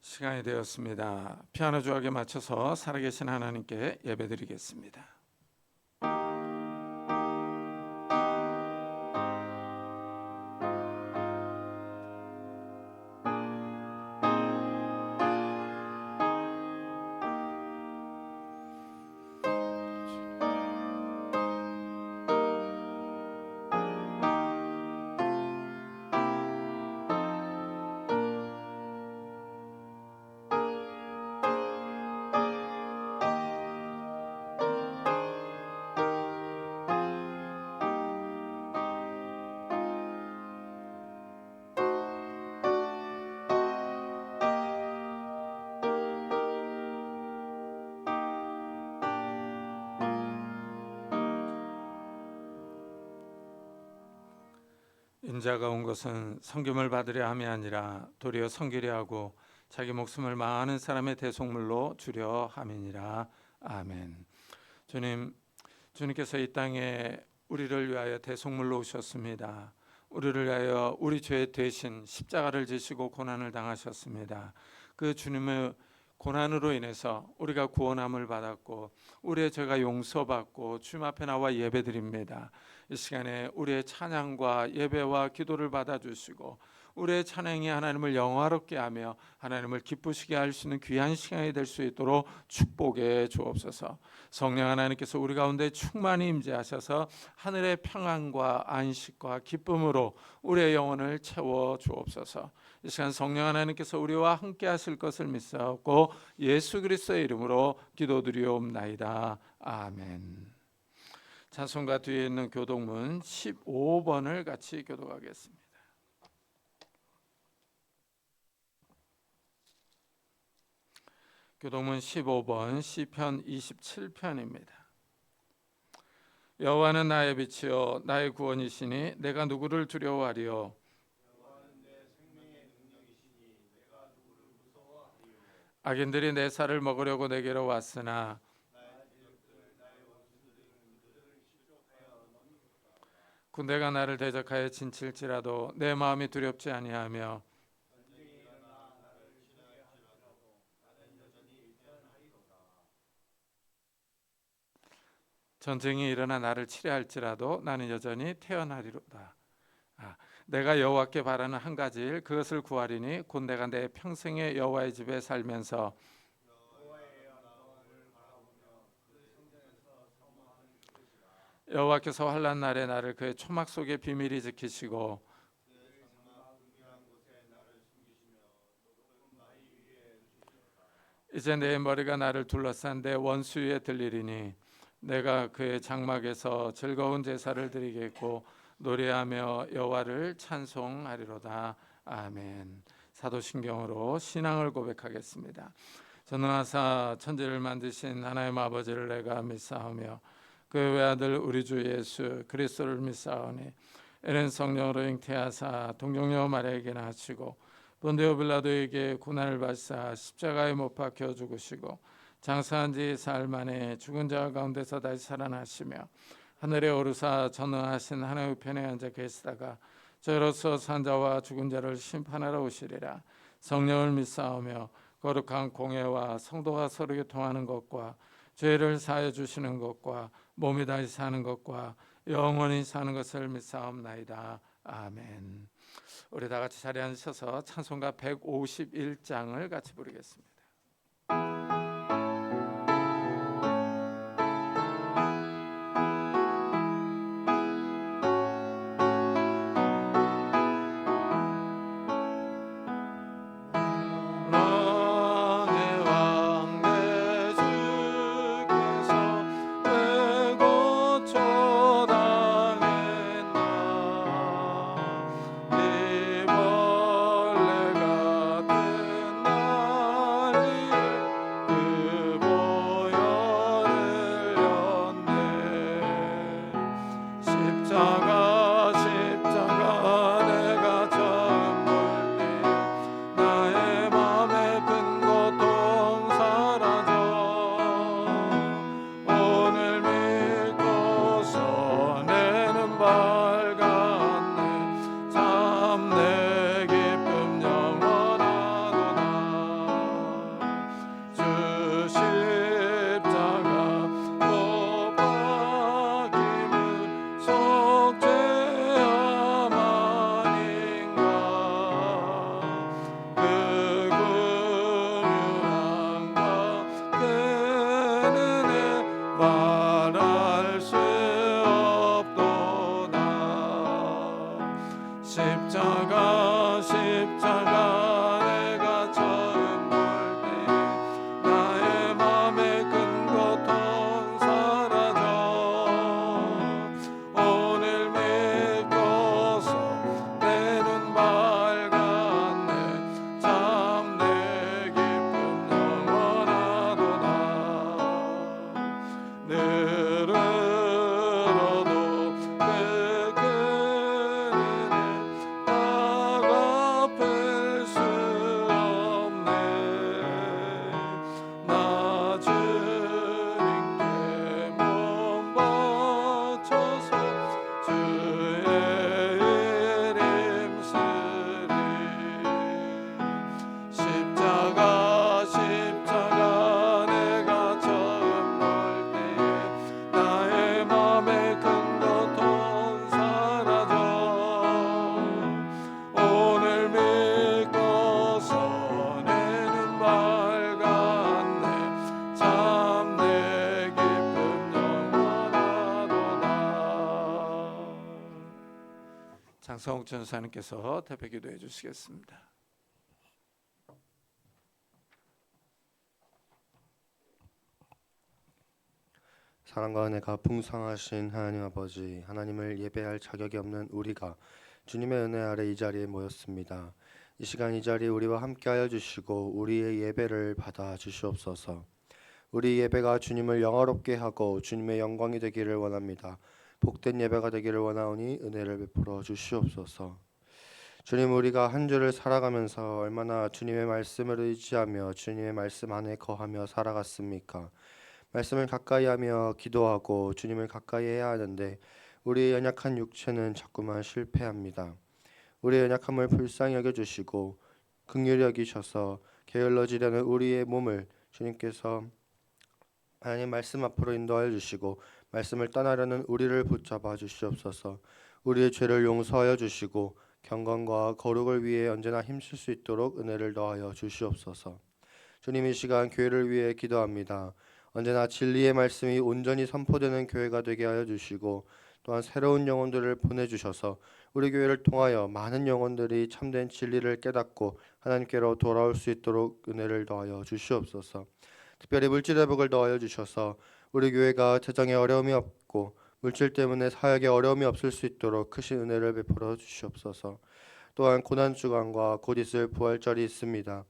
시간이 되었습니다. 피아노 조각에 맞춰서 살아계신 하나님께 예배드리겠습니다. 인자가 온 것은 섬김을 받으려 함이 아니라 도리어 섬기려 하고 자기 목숨을 많은 사람의 대속물로 주려 함이니라. 아멘. 주님께서 이 땅에 우리를 위하여 대속물로 오셨습니다. 우리를 위하여 우리 죄 대신 십자가를 지시고 고난을 당하셨습니다. 그 주님의 고난으로 인해서 우리가 구원함을 받았고 우리의 죄가 용서받고 주님 앞에 나와 예배드립니다. 이 시간에 우리의 찬양과 예배와 기도를 받아주시고 우리의 찬양이 하나님을 영화롭게 하며 하나님을 기쁘시게 할 수 있는 귀한 시간이 될 수 있도록 축복해 주옵소서. 성령 하나님께서 우리 가운데 충만히 임재하셔서 하늘의 평안과 안식과 기쁨으로 우리의 영혼을 채워 주옵소서. 이 시간 성령 하나님께서 우리와 함께 하실 것을 믿사옵고 예수 그리스도의 이름으로 기도드리옵나이다. 아멘. 찬송가 뒤에 있는 교독문 15번을 같이 교독하겠습니다. 교독문 15번 시편 27편입니다. 여호와는 나의 빛이요 나의 구원이시니 내가 누구를 두려워하리요. 여호와는 내 생명의 능력이시니 내가 누구를 무서워하리요. 악인들이 내 살을 먹으려고 내게로 왔으나 나의 대적들 나의 원수들은 그들을 실족하여 넘기도다. 군대가 나를 대적하여 진칠지라도 내 마음이 두렵지 아니하며 전쟁이 일어나 나를 치게 할지라도 나는 여전히 태어나리로다. 전쟁이 일어나 나를 치려할지라도 나는 여전히 태어나리로다. 내가 여호와께 바라는 한 가지 일 그것을 구하리니 곧 내가 내 평생에 여호와의 집에 살면서 여호와의 영광을 바라보며 그 성전에서 사모하는 그것이라. 여호와께서 환난 날에 나를 그의 초막 속에 비밀히 지키시고 그의 장막 은밀한 곳에 나를 숨기시며 높은 바위 위에 두시리로다. 이제 내 머리가 나를 둘러싼 내 원수 위에 들리리니 내가 그의 장막에서 즐거운 제사를 드리겠고 노래하며 여호와를 찬송하리로다. 아멘. 사도신경으로 신앙을 고백하겠습니다. 전능하사 천지를 만드신 하나님 아버지를 내가 믿사오며 그의 외아들 우리 주 예수 그리스도를 믿사오니 이는 성령으로 잉태하사 동정녀 마리아에게 낳으시고 본디오 빌라도에게 고난을 받사 십자가에 못 박혀 죽으시고 장사한 지 사흘 만에 죽은 자 가운데서 다시 살아나시며 하늘에 오르사 전능하신 하나님의 편에 앉아 계시다가 저로서 산자와 죽은 자를 심판하러 오시리라. 성령을 믿사오며 거룩한 공회와 성도가 서로 교통하는 것과 죄를 사하여 주시는 것과 몸이 다시 사는 것과 영원히 사는 것을 믿사옵나이다. 아멘. 우리 다 같이 자리에 앉으셔서 찬송가 151장을 같이 부르겠습니다. 내 벌레 같은 나 강성욱 전사님께서 대표 기도해 주시겠습니다. 사랑과 은혜가 풍성하신 하나님 아버지, 하나님을 예배할 자격이 없는 우리가 주님의 은혜 아래 이 자리에 모였습니다. 이 시간 이 자리에 우리와 함께하여 주시고 우리의 예배를 받아 주시옵소서. 우리 예배가 주님을 영화롭게 하고 주님의 영광이 되기를 원합니다. 복된 예배가 되기를 원하오니 은혜를 베풀어 주시옵소서. 주님, 우리가 한 주를 살아가면서 얼마나 주님의 말씀을 의지하며 주님의 말씀 안에 거하며 살아갔습니까? 말씀을 가까이 하며 기도하고 주님을 가까이 해야 하는데 우리의 연약한 육체는 자꾸만 실패합니다. 우리의 연약함을 불쌍히 여겨주시고 긍휼히 여기셔서 게을러지려는 우리의 몸을 주님께서 하나님 말씀 앞으로 인도하여 주시고 말씀을 떠나려는 우리를 붙잡아 주시옵소서. 우리의 죄를 용서하여 주시고 경건과 거룩을 위해 언제나 힘쓸 수 있도록 은혜를 더하여 주시옵소서. 주님, 이 시간 교회를 위해 기도합니다. 언제나 진리의 말씀이 온전히 선포되는 교회가 되게 하여 주시고 또한 새로운 영혼들을 보내주셔서 우리 교회를 통하여 많은 영혼들이 참된 진리를 깨닫고 하나님께로 돌아올 수 있도록 은혜를 더하여 주시옵소서. 특별히 물질의 복을 더하여 주셔서 우리 교회가 재정에 어려움이 없고 물질 때문에 사역에 어려움이 없을 수 있도록 크신 은혜를 베풀어 주시옵소서. 또한 고난주간과 곧 있을 부활절이 있습니다.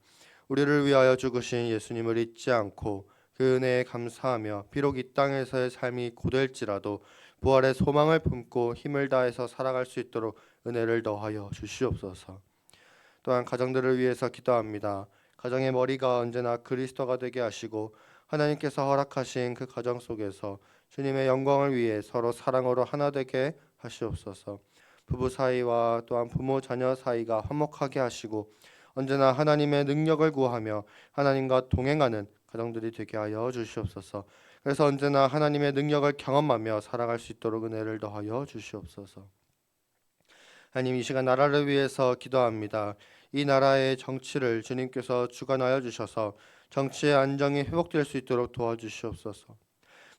우리를 위하여 죽으신 예수님을 잊지 않고 그 은혜에 감사하며 비록 이 땅에서의 삶이 고될지라도 부활의 소망을 품고 힘을 다해서 살아갈 수 있도록 은혜를 더하여 주시옵소서. 또한 가정들을 위해서 기도합니다. 가정의 머리가 언제나 그리스도가 되게 하시고 하나님께서 허락하신 그 가정 속에서 주님의 영광을 위해 서로 사랑으로 하나 되게 하시옵소서. 부부 사이와 또한 부모 자녀 사이가 화목하게 하시고 언제나 하나님의 능력을 구하며 하나님과 동행하는 가정들이 되게 하여 주시옵소서. 그래서 언제나 하나님의 능력을 경험하며 살아갈 수 있도록 은혜를 더하여 주시옵소서. 하나님, 이 시간 나라를 위해서 기도합니다. 이 나라의 정치를 주님께서 주관하여 주셔서 정치의 안정이 회복될 수 있도록 도와주시옵소서.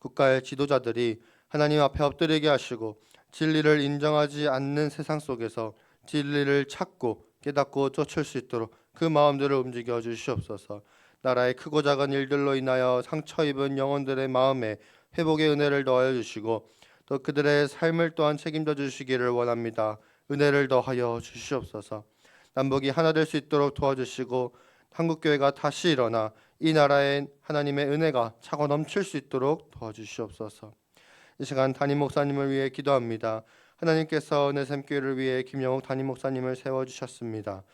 국가의 지도자들이 하나님 앞에 엎드리게 하시고 진리를 인정하지 않는 세상 속에서 진리를 찾고 깨닫고 쫓을 수 있도록 그 마음들을 움직여 주시옵소서. 나라의 크고 작은 일들로 인하여 상처 입은 영혼들의 마음에 회복의 은혜를 더하여 주시고 또 그들의 삶을 또한 책임져 주시기를 원합니다. 은혜를 더하여 주시옵소서. 남북이 하나 될 수 있도록 도와주시고 한국교회가 다시 일어나 이 나라에 하나님의 은혜가 차고 넘칠 수 있도록 도와주시옵소서. 이 시간 담임 목사님을 위해 기도합니다. 하나님께서 은혜샘교회를 위해 김영욱 담임 목사님을 세워주셨습니다.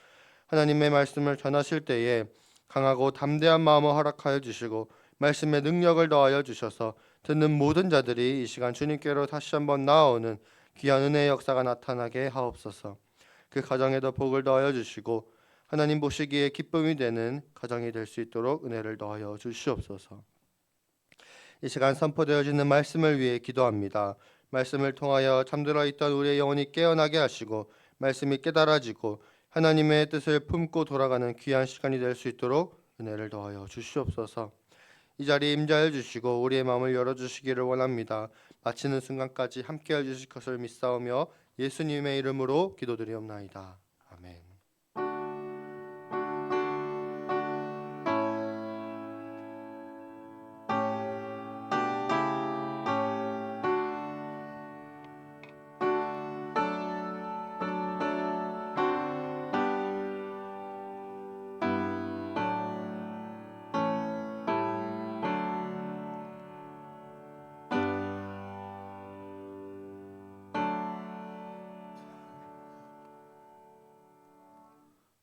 하나님의 말씀을 전하실 때에 강하고 담대한 마음을 허락하여 주시고 말씀의 능력을 더하여 주셔서 듣는 모든 자들이 이 시간 주님께로 다시 한번 나아오는 귀한 은혜의 역사가 나타나게 하옵소서. 그 가정에도 복을 더하여 주시고 하나님 보시기에 기쁨이 되는 가정이 될 수 있도록 은혜를 더하여 주시옵소서. 이 시간 선포되어지는 말씀을 위해 기도합니다. 말씀을 통하여 잠들어 있던 우리의 영혼이 깨어나게 하시고 말씀이 깨달아지고 하나님의 뜻을 품고 돌아가는 귀한 시간이 될 수 있도록 은혜를 더하여 주시옵소서. 이 자리에 임재하여 주시고 우리의 마음을 열어주시기를 원합니다. 마치는 순간까지 함께해 주실 것을 믿사오며 예수님의 이름으로 기도드리옵나이다. 아멘.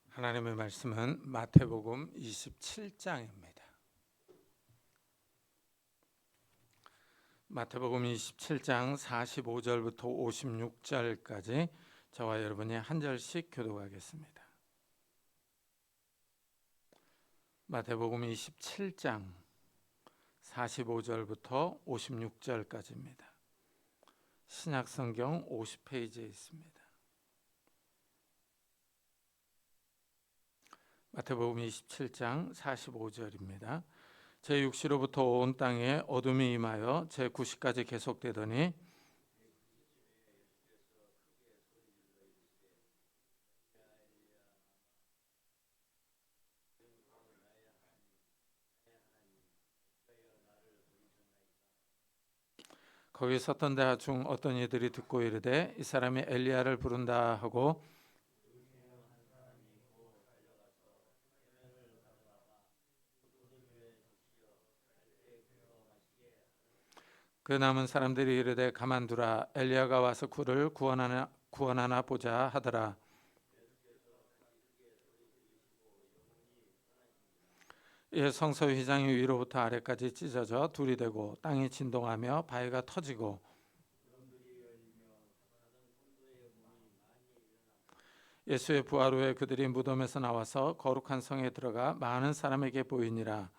하나님의 말씀은 마태복음 27장입니다. 마태복음 27장 45절부터 56절까지 저와 여러분이 한 절씩 교독하겠습니다. 마태복음 27장 45절부터 56절까지입니다. 신약성경 50페이지에 있습니다. 마태복음 27장 45절입니다. 제 육시로부터 온 땅에 어둠이 임하여 제 9시까지 계속되더니 거기 섰던 자 중 어떤 이들이 듣고 이르되 이 사람이 엘리야를 부른다 하고 그 남은 사람들이 이르되 가만두라 엘리야가 와서 그를 구원하나 보자 하더라. 이에 성소 휘장이 위로부터 아래까지 찢어져 둘이 되고 땅이 진동하며 바위가 터지고 예수의 부활 후에 그들이 무덤에서 나와서 거룩한 성에 들어가 많은 사람에게 보이니라.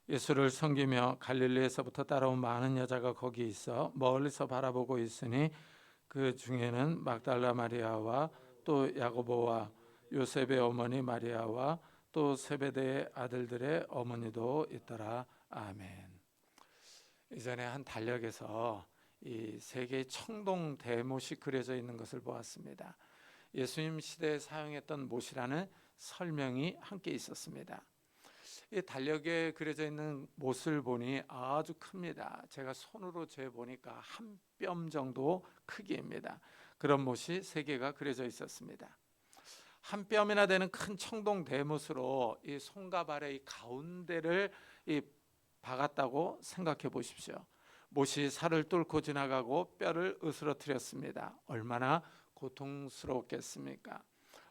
예수를 섬기며 갈릴리에서부터 따라온 많은 여자가 거기 있어 멀리서 바라보고 있으니 그 중에는 막달라 마리아와 또 야고보와 요셉의 어머니 마리아와 또 세베대의 아들들의 어머니도 있더라. 아멘. 이전에 한 달력에서 이 세 개의 청동 대못이 그려져 있는 것을 보았습니다. 예수님 시대에 사용했던 못이라는 설명이 함께 있었습니다. 이 달력에 그려져 있는 못을 보니 아주 큽니다. 제가 손으로 재보니까 한 뼘 정도 크기입니다. 그런 못이 세 개가 그려져 있었습니다. 한 뼘이나 되는 큰 청동 대못으로 이 손과 발의 이 가운데를 박았다고 생각해 보십시오. 못이 살을 뚫고 지나가고 뼈를 으스러뜨렸습니다. 얼마나 고통스러웠겠습니까?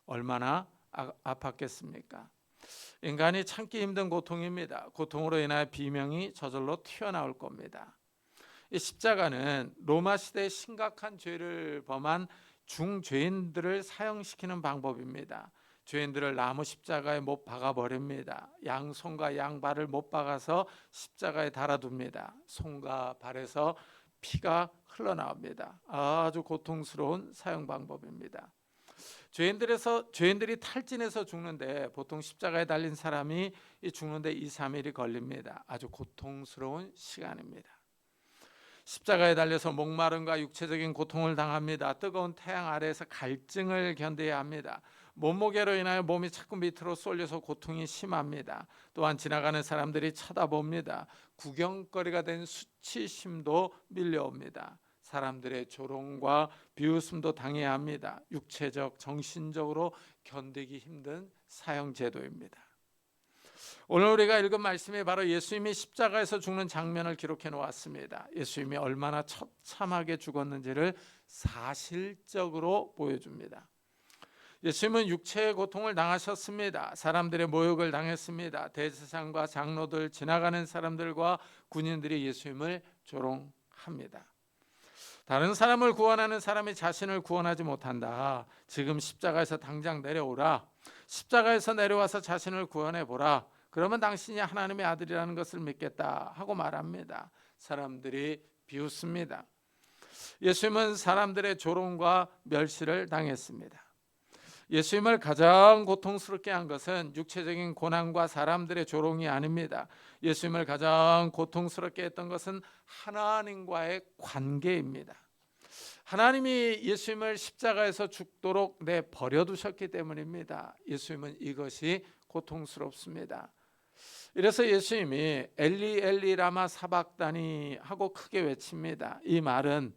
얼마나 아팠겠습니까? 인간이 참기 힘든 고통입니다. 고통으로 인하여 비명이 저절로 튀어나올 겁니다. 이 십자가는 로마 시대에 심각한 죄를 범한 중죄인들을 사형시키는 방법입니다. 죄인들을 나무 십자가에 못 박아버립니다. 양손과 양발을 못 박아서 십자가에 달아둡니다. 손과 발에서 피가 흘러나옵니다. 아주 고통스러운 사형 방법입니다. 죄인들이 탈진해서 죽는데 보통 십자가에 달린 사람이 죽는데 2-3일이 걸립니다. 아주 고통스러운 시간입니다. 십자가에 달려서 목마름과 육체적인 고통을 당합니다. 뜨거운 태양 아래에서 갈증을 견뎌야 합니다. 몸무게로 인하여 몸이 자꾸 밑으로 쏠려서 고통이 심합니다. 또한 지나가는 사람들이 쳐다봅니다. 구경거리가 된 수치심도 밀려옵니다. 사람들의 조롱과 비웃음도 당해야 합니다. 육체적, 정신적으로 견디기 힘든 사형제도입니다. 오늘 우리가 읽은 말씀이 바로 예수님이 십자가에서 죽는 장면을 기록해 놓았습니다. 예수님이 얼마나 처참하게 죽었는지를 사실적으로 보여줍니다. 예수님은 육체의 고통을 당하셨습니다. 사람들의 모욕을 당했습니다. 대제사장과 장로들, 지나가는 사람들과 군인들이 예수님을 조롱합니다. 다른 사람을 구원하는 사람이 자신을 구원하지 못한다. 지금 십자가에서 당장 내려오라. 십자가에서 내려와서 자신을 구원해 보라. 그러면 당신이 하나님의 아들이라는 것을 믿겠다 하고 말합니다. 사람들이 비웃습니다. 예수님은 사람들의 조롱과 멸시를 당했습니다. 예수님을 가장 고통스럽게 한 것은 육체적인 고난과 사람들의 조롱이 아닙니다. 예수님을 가장 고통스럽게 했던 것은 하나님과의 관계입니다. 하나님이 예수님을 십자가에서 죽도록 내버려두셨기 때문입니다. 예수님은 이것이 고통스럽습니다. 이래서 예수님이 엘리 엘리 라마 사박다니 하고 크게 외칩니다. 이 말은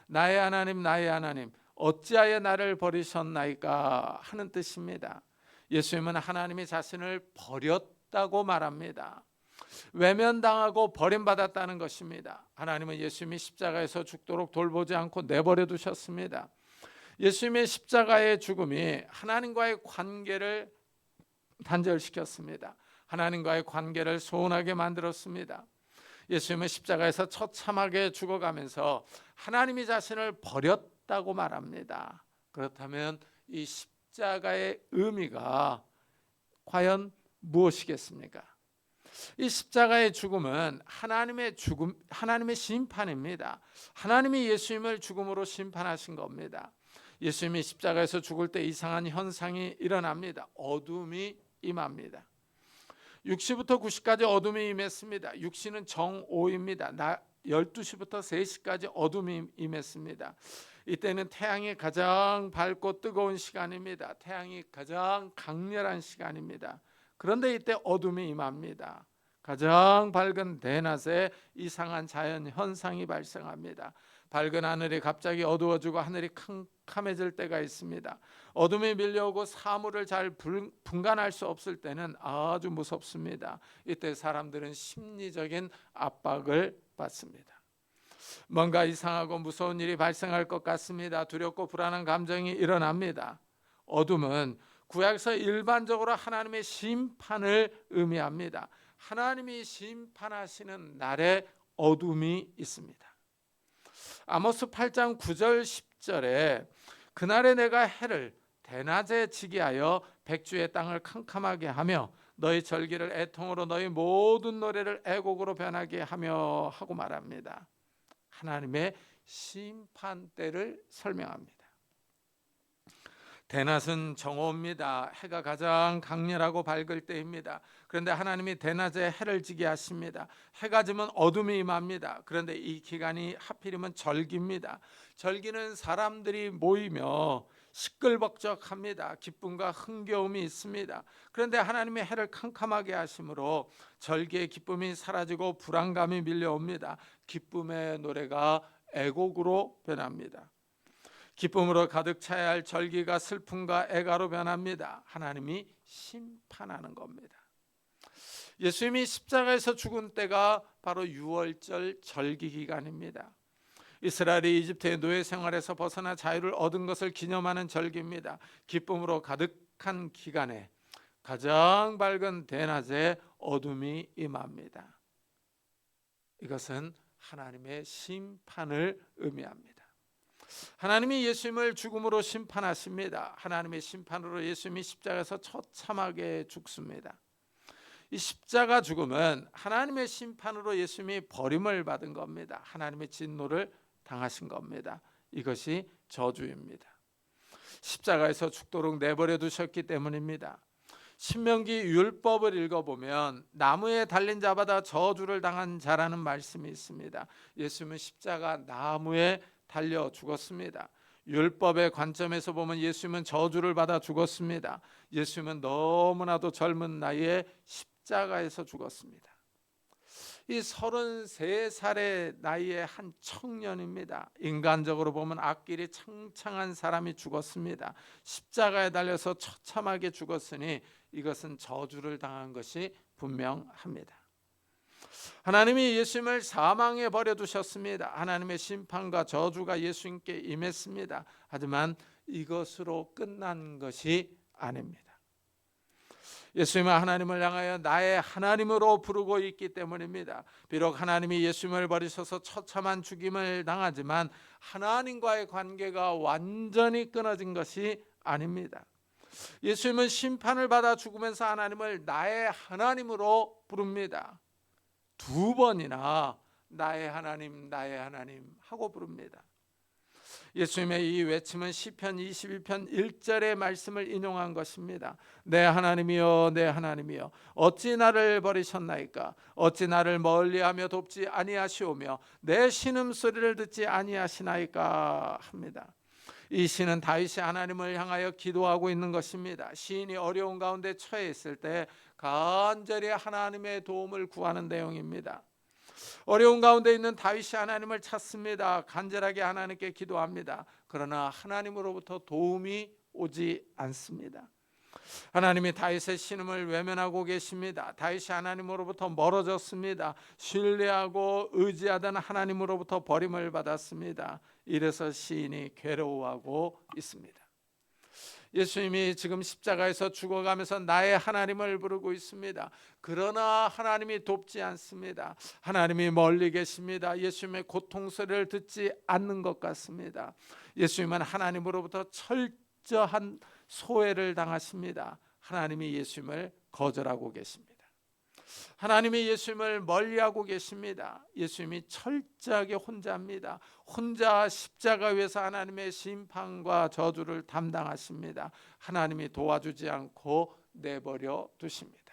나의 하나님 나의 하나님 어찌하여 나를 버리셨나이까 하는 뜻입니다. 예수님은 하나님이 자신을 버렸다고 말합니다. 외면당하고 버림받았다는 것입니다. 하나님은 예수님이 십자가에서 죽도록 돌보지 않고 내버려 두셨습니다. 예수님의 십자가의 죽음이 하나님과의 관계를 단절시켰습니다. 하나님과의 관계를 소원하게 만들었습니다. 예수님은 십자가에서 처참하게 죽어가면서 하나님이 자신을 버렸다고 말합니다. 그렇다면 이 십자가의 의미가 과연 무엇이겠습니까? 이 십자가의 죽음은 하나님의 심판입니다. 하나님이 예수님을 죽음으로 심판하신 겁니다. 예수님이 십자가에서 죽을 때 이상한 현상이 일어납니다. 어둠이 임합니다. 6시부터 9시까지 어둠이 임했습니다. 6시는 정오입니다. 12시부터 3시까지 어둠이 임했습니다. 이때는 태양이 가장 밝고 뜨거운 시간입니다. 태양이 가장 강렬한 시간입니다. 그런데 이때 어둠이 임합니다. 가장 밝은 대낮에 이상한 자연 현상이 발생합니다. 밝은 하늘이 갑자기 어두워지고 하늘이 캄캄해질 때가 있습니다. 어둠이 밀려오고 사물을 잘 분간할 수 없을 때는 아주 무섭습니다. 이때 사람들은 심리적인 압박을 받습니다. 뭔가 이상하고 무서운 일이 발생할 것 같습니다. 두렵고 불안한 감정이 일어납니다. 어둠은 구약에서 일반적으로 하나님의 심판을 의미합니다. 하나님이 심판하시는 날에 어둠이 있습니다. 아모스 8장 9절 10절에 그날에 내가 해를 대낮에 지게 하여 백주의 땅을 캄캄하게 하며 너희 절기를 애통으로 너희 모든 노래를 애곡으로 변하게 하며 하고 말합니다. 하나님의 심판 때를 설명합니다. 대낮은 정오입니다. 해가 가장 강렬하고 밝을 때입니다. 그런데 하나님이 대낮에 해를 지게 하십니다. 해가 지면 어둠이 임합니다. 그런데 이 기간이 하필이면 절기입니다. 절기는 사람들이 모이며 시끌벅적합니다. 기쁨과 흥겨움이 있습니다. 그런데 하나님이 해를 캄캄하게 하심으로 절기의 기쁨이 사라지고 불안감이 밀려옵니다. 기쁨의 노래가 애곡으로 변합니다. 기쁨으로 가득 차야 할 절기가 슬픔과 애가로 변합니다. 하나님이 심판하는 겁니다. 예수님이 십자가에서 죽은 때가 바로 유월절 절기 기간입니다. 이스라엘이 이집트의 노예 생활에서 벗어나 자유를 얻은 것을 기념하는 절기입니다. 기쁨으로 가득한 기간에 가장 밝은 대낮에 어둠이 임합니다. 이것은 하나님의 심판을 의미합니다. 하나님이 예수님을 죽음으로 심판하십니다. 하나님의 심판으로 예수님이 십자가에서 처참하게 죽습니다. 이 십자가 죽음은 하나님의 심판으로 예수님이 버림을 받은 겁니다. 하나님의 진노를 당하신 겁니다. 이것이 저주입니다. 십자가에서 죽도록 내버려 두셨기 때문입니다. 신명기 율법을 읽어보면 나무에 달린 자마다 저주를 당한 자라는 말씀이 있습니다. 예수님은 십자가 나무에 달려 죽었습니다. 율법의 관점에서 보면 예수님은 저주를 받아 죽었습니다. 예수님은 너무나도 젊은 나이에 십자가에서 죽었습니다. 이 33살의 나이의 한 청년입니다. 인간적으로 보면 앞길이 창창한 사람이 죽었습니다. 십자가에 달려서 처참하게 죽었으니 이것은 저주를 당한 것이 분명합니다. 하나님이 예수님을 사망에 버려두셨습니다. 하나님의 심판과 저주가 예수님께 임했습니다. 하지만 이것으로 끝난 것이 아닙니다. 예수님은 하나님을 향하여 나의 하나님으로 부르고 있기 때문입니다. 비록 하나님이 예수님을 버리셔서 처참한 죽임을 당하지만 하나님과의 관계가 완전히 끊어진 것이 아닙니다. 예수님은 심판을 받아 죽으면서 하나님을 나의 하나님으로 부릅니다. 2번이나 나의 하나님 하고 부릅니다. 예수님의 이 외침은 시편 22편 1절의 말씀을 인용한 것입니다. 내 하나님이여 내 하나님이여 어찌 나를 버리셨나이까. 어찌 나를 멀리하며 돕지 아니하시오며 내 신음소리를 듣지 아니하시나이까 합니다. 이 시는 다윗이 하나님을 향하여 기도하고 있는 것입니다. 시인이 어려운 가운데 처해 있을 때 간절히 하나님의 도움을 구하는 내용입니다. 어려운 가운데 있는 다윗이 하나님을 찾습니다. 간절하게 하나님께 기도합니다. 그러나 하나님으로부터 도움이 오지 않습니다. 하나님이 다윗의 신음을 외면하고 계십니다. 다윗이 하나님으로부터 멀어졌습니다. 신뢰하고 의지하던 하나님으로부터 버림을 받았습니다. 이래서 시인이 괴로워하고 있습니다. 예수님이 지금 십자가에서 죽어가면서 나의 하나님을 부르고 있습니다. 그러나 하나님이 돕지 않습니다. 하나님이 멀리 계십니다. 예수님의 고통 소리를 듣지 않는 것 같습니다. 예수님은 하나님으로부터 철저한 소외를 당하십니다. 하나님이 예수님을 거절하고 계십니다. 하나님이 예수님을 멀리하고 계십니다. 예수님이 철저하게 혼자입니다. 혼자 십자가 위에서 하나님의 심판과 저주를 담당하십니다. 하나님이 도와주지 않고 내버려 두십니다.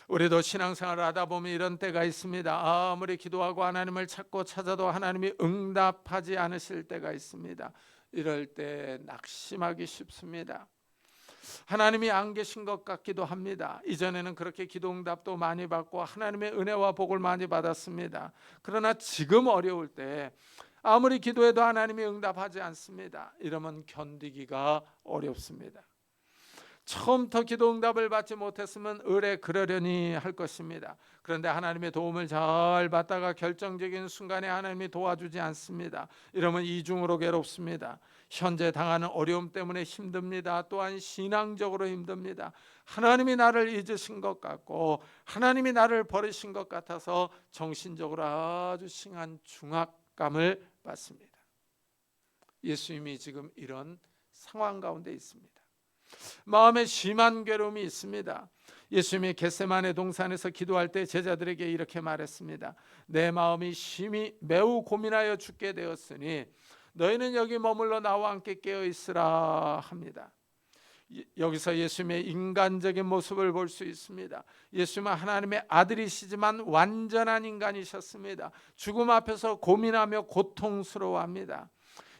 우리도 신앙생활을 하다 보면 이런 때가 있습니다. 아무리 기도하고 하나님을 찾고 찾아도 하나님이 응답하지 않으실 때가 있습니다. 이럴 때 낙심하기 쉽습니다. 하나님이 안 계신 것 같기도 합니다. 이전에는 그렇게 기도 응답도 많이 받고 하나님의 은혜와 복을 많이 받았습니다. 그러나 지금 어려울 때 아무리 기도해도 하나님이 응답하지 않습니다. 이러면 견디기가 어렵습니다. 처음부터 기도 응답을 받지 못했으면 의뢰 그러려니 할 것입니다. 그런데 하나님의 도움을 잘 받다가 결정적인 순간에 하나님이 도와주지 않습니다. 이러면 이중으로 괴롭습니다. 현재 당하는 어려움 때문에 힘듭니다. 또한 신앙적으로 힘듭니다. 하나님이 나를 잊으신 것 같고 하나님이 나를 버리신 것 같아서 정신적으로 아주 심한 중압감을 받습니다. 예수님이 지금 이런 상황 가운데 있습니다. 마음에 심한 괴로움이 있습니다. 예수님이 겟세마네 동산에서 기도할 때 제자들에게 이렇게 말했습니다. 내 마음이 심히 매우 고민하여 죽게 되었으니 너희는 여기 머물러 나와 함께 깨어 있으라 합니다. 여기서 예수님의 인간적인 모습을 볼 수 있습니다. 예수님은 하나님의 아들이시지만 완전한 인간이셨습니다. 죽음 앞에서 고민하며 고통스러워합니다.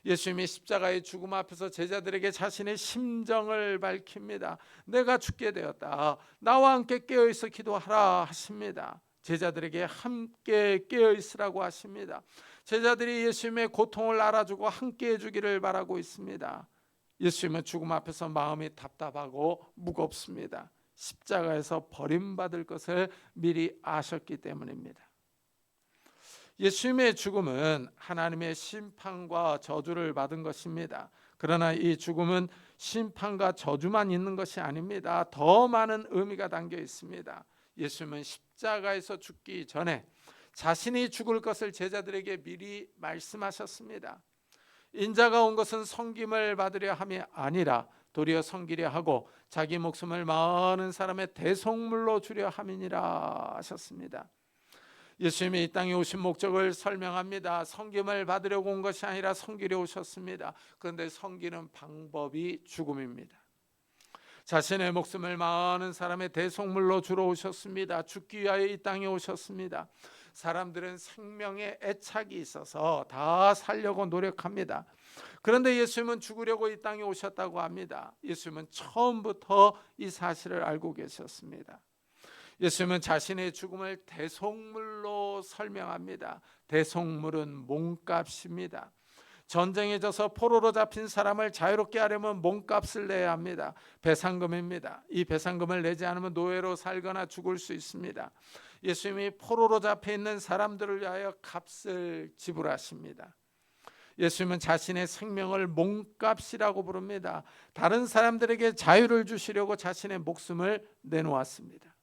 예수님이 십자가의 죽음 앞에서 제자들에게 자신의 심정을 밝힙니다. 내가 죽게 되었다. 나와 함께 깨어있어 기도하라 하십니다. 제자들에게 함께 깨어있으라고 하십니다. 제자들이 예수님의 고통을 알아주고 함께 해주기를 바라고 있습니다. 예수님은 죽음 앞에서 마음이 답답하고 무겁습니다. 십자가에서 버림받을 것을 미리 아셨기 때문입니다. 예수님의 죽음은 하나님의 심판과 저주를 받은 것입니다. 그러나 이 죽음은 심판과 저주만 있는 것이 아닙니다. 더 많은 의미가 담겨 있습니다. 예수님은 십자가에서 죽기 전에 자신이 죽을 것을 제자들에게 미리 말씀하셨습니다. 인자가 온 것은 섬김을 받으려 함이 아니라 도리어 섬기려 하고 자기 목숨을 많은 사람의 대속물로 주려 함이니라 하셨습니다. 예수님이 이 땅에 오신 목적을 설명합니다. 섬김을 받으려고 온 것이 아니라 섬기려 오셨습니다. 그런데 섬기는 방법이 죽음입니다. 자신의 목숨을 많은 사람의 대속물로 주러 오셨습니다. 죽기 위하여 이 땅에 오셨습니다. 사람들은 생명에 애착이 있어서 다 살려고 노력합니다. 그런데 예수님은 죽으려고 이 땅에 오셨다고 합니다. 예수님은 처음부터 이 사실을 알고 계셨습니다. 예수님은 자신의 죽음을 대속물로 설명합니다. 대속물은 몸값입니다. 전쟁에 져서 포로로 잡힌 사람을 자유롭게 하려면 몸값을 내야 합니다. 배상금입니다. 이 배상금을 내지 않으면 노예로 살거나 죽을 수 있습니다. 예수님이 포로로 잡혀 있는 사람들을 위하여 값을 지불하십니다. 예수님은 자신의 생명을 몸값이라고 부릅니다. 다른 사람들에게 자유를 주시려고 자신의 목숨을 내놓았습니다.